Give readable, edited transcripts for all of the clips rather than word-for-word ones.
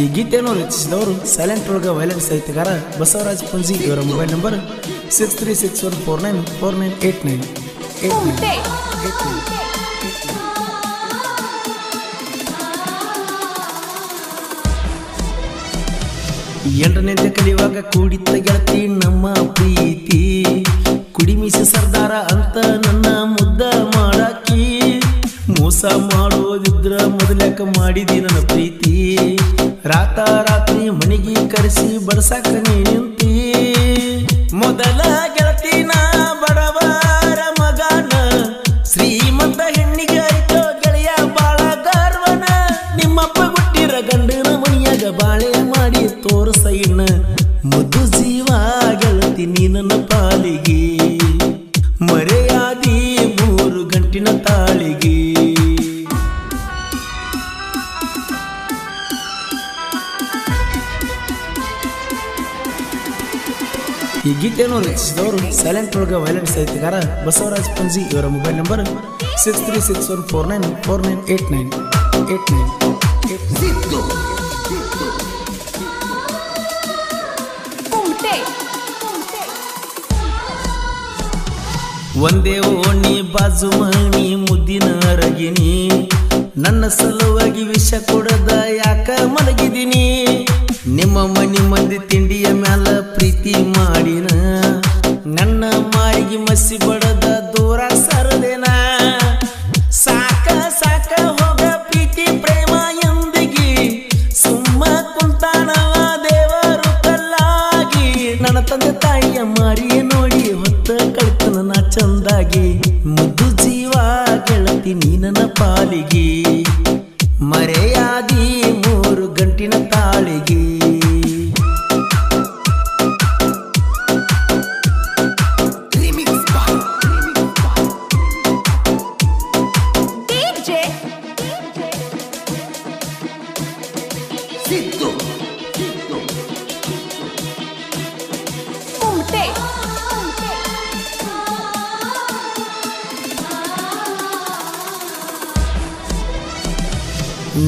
ಈ ಗೀತೆಯನ್ನು ರಚಿಸಿದವರು ಸೈಲೆಂಟ್ ಒಳಗ ವೈಲೆಂಟ್ ಸಾಹಿತ್ಯಗಾರ ಬಸವರಾಜ್ ಪಂಜಿ. ಇವರ ಮೊಬೈಲ್ ನಂಬರ್ 6361494989. ಎಂಟನೇದ ಕಲಿಯುವಾಗ ಕೂಡಿತ್ತ ಗೆಳತಿ ನಮ್ಮ ಪ್ರೀತಿ, ಕುಡಿಮಿಸಿ ಸರ್ದಾರ ಅಂತ ನನ್ನ ಮುದ್ದ ಮಾಡಾಕಿ, ಮೋಸ ಮಾಡೋದಿದ್ರ ಮೊದಲ್ಯಾಕ ಮಾಡಿದಿ ನನ್ನ ಪ್ರೀತಿ, ರಾತ್ರಿ ಮನೆಗೆ ಕರೆಸಿ ಬಡಸಾಕ ನೀ ನಿಂತಿ, ಮೊದಲ ಗೆಳತಿನ ಬಡವರ ಮಗನ ಶ್ರೀಮಂತ ಹೆಣ್ಣಿಗೆ ಆಯ್ತೋ ಗೆಳೆಯ ಬಾಳ ಗರ್ವನ, ನಿಮ್ಮಪ್ಪ ಗುಟ್ಟಿರ ಗಂಡನ ಮನಿಯಾಗ ಬಾಳೆ ಮಾಡಿ ತೋರ್ಸ ಇನ್ನ ಮುದ್ದು ಜೀವ ಗೆಳತಿ ನೀ ನನ್ನ ಪಾಲಿಗೆ, ಮರೆಯಾದಿ 3 ಗಂಟಿನ ತಾಳಿಗೆ. ಈ ಗೀತೆಯನ್ನು ರಚಿಸಿದವರು ಸೈಲೆಂಟ್ ಒಳಗ ವೈಲೆಂಟ್ ಸಾಹಿತ್ಯಗಾರ ಬಸವರಾಜ್ ಪಂಜಿ. ಇವರ ಮೊಬೈಲ್ ನಂಬರ್ 6361494989. ಒಂದೇ ಓಣಿ ಬಾಜು ಮನಿ ಮುದ್ದಿನ ರಗಿನಿ, ನನ್ನ ಸಲುವಾಗಿ ವಿಷ ಕೊಡದ ಯಾಕ ಮಲಗಿದೀನಿ, ನಿಮ್ಮ ಮನಿ ಮಂದಿ ತಿಂಡಿಯ ಮ್ಯಾಲ ಪ್ರೀತಿ ಮಾಡಿನ, ನನ್ನ ಮಾರಿಗೆ ಮಸಿ ಬಡದ ದೂರ ಸರದೇನ, ಸಾಕ ಸಾಕ ಹೋಗ ಪ್ರೀತಿ ಪ್ರೇಮ ಎಂದಿಗಿ, ಸುಮ್ಮ ಕುಂತಾನವ ದೇವರು ಕಲ್ಲಾಗಿ, ನನ್ನ ತಂದೆ ತಾಯಿಯ ಮಾರಿಯ ನೋಡಿ ಹೊತ್ತ ಕಳಿತನ ನಾ ಚಂದಾಗಿ, ಮುದ್ದು ಜೀವ ಗೆಳತಿ ನೀ ನನ್ನ ಪಾಲಿಗೆ, ಮರೆಯಾದಿ 3 ಗಂಟಿನ ತಾಳಿಗೆ.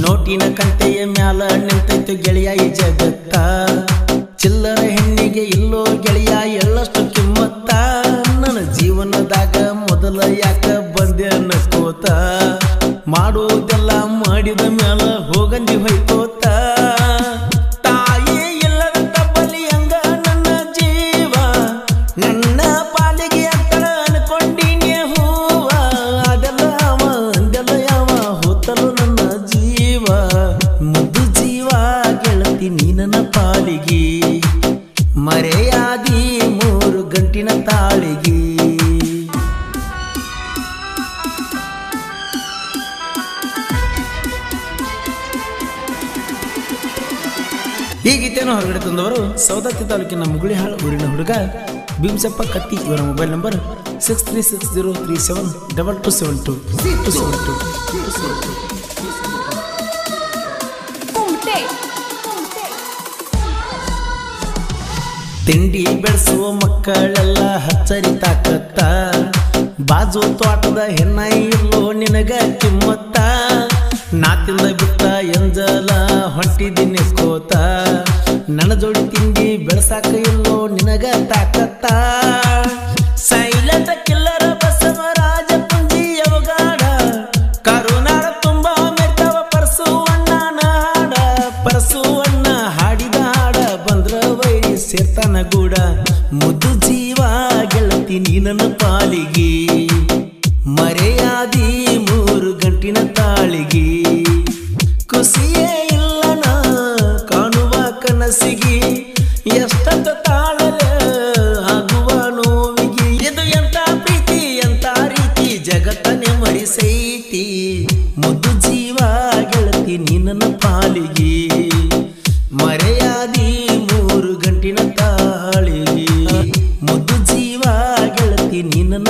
ನೋಟಿನ ಕಂತೆಯ ಮ್ಯಾಲ ನಿಂತೈತು ಗೆಳೆಯ ಈ ಜಗತ್ತ, ಚಿಲ್ಲರ ಹೆಣ್ಣಿಗೆ ಇಲ್ಲೋ ಗೆಳೆಯ ಎಳ್ಳಷ್ಟು ಕಿಮ್ಮತ್ತ, ನನ್ನ ಜೀವನದಾಗ ಮೊದಲ ಯಾಕ ಬಂದೆ ನಕ್ಕೋತ, ಮಾಡೋದೆಲ್ಲ ಮಾಡಿದ ಮ್ಯಾಲ ಹೋಗಂದಿ ಹೊಯ್ಕೋತ, ತಾಯಿ ಇಲ್ಲದ ತಬ್ಬಲಿ ಹಂಗ ನನ್ನ ಜೀವ, ನನ್ನ ಪಾಲಿಗೆ ಅಕ್ಕಳ ಅನ್ಕೊಂಡಿನಿ ಹೂವ, ಅದೆಲ್ಲ ಅವ ಅಂದೆಲ್ಲ ಯಾವ ಹೋತಲು ನನ್ನ ಜೀವ, ಮುದ್ದು ಜೀವ ಗೆಳತಿ ನೀ ನನ್ನ ಪಾಲಿಗೆ, ಮರೆಯಾದಿ 3 ಗಂಟಿನ ತಾಳಿಗೆ. ಈ ಗೀತೆಯನ್ನು ಹೊರಗಡೆ ತಂದವರು ಸೌದತ್ತಿ ತಾಲೂಕಿನ ಮುಗುಳಿಹಾಳ್ ಊರಿನ ಹುಡುಗ ಭೀಮಸಪ್ಪ ಕತ್ತಿ. ಇವರ ಮೊಬೈಲ್ ನಂಬರ್ 6360372272. ತಿಂಡಿ ಬೆಳೆಸುವ ಮಕ್ಕಳೆಲ್ಲ ಹಚ್ಚರಿ ತಾಕತ್ತ, ಬಾಜು ತೋಟದ ಹೆಣ್ಣ ಇಲ್ಲೋ ನಿನಗ ಕಿಮ್ಮತ್ತ, ನಾತಿಂದ ಬಿಟ್ಟ ಎಂಜಲ ಹೊಂಟಿದ್ದೀನಿ ಕೋತ, ನನ್ನ ಜೋಡಿ ತಿಂಡಿ ಬೆಳಸಾಕ ಇಲ್ಲೋ ನಿನಗ ತಾಕತ್ತ, ಸೈಲೆಂಟ್ ಕಿಲ್ಲರ ಬಸವರಾಜ ಪಂಜಿ ಅವಗಾಡ, ಕರುನಾಡ ತುಂಬಾ ಮೆರ್ತಾವ ಪರಸುವಣ್ಣನ ಹಾಡ, ಪರಸುವಣ್ಣ ಹಾಡಿದ ಹಾಡ ಬಂದ್ರ ವೈರಿ ಸೇರ್ತಾನ ಗೂಡ, ಮುದ್ದು ಜೀವ ಗೆಳತಿ ನೀ ನನ್ನ ಪಾಲಿಗೆ, ಮರೆಯಾದಿ 3 ಗಂಟಿನ ತಾಳಿಗೆ, ಖುಷಿಯೇ ಇಲ್ಲನ ಕಾಣುವ ಕನಸಿಗೆ, ಎಷ್ಟಂತ ತಾಳಲೆ ಆಗುವ ನೋವಿಗೆ, ಇದು ಎಂತ ಪ್ರೀತಿ ಎಂತ ರೀತಿ ಜಗತ್ತನೆ ಮರಿಸೈತಿ, ಮುದ್ದು ಜೀವ ಗೆಳತಿ ನೀ ನನ್ನ ಪಾಲಿಗೆ, ಮರೆಯಾದಿ 3 ಗಂಟಿನ ತಾಳಿಗೆ, ಮುದ್ದು ಜೀವ ಗೆಳತಿ ನೀ ನನ್ನ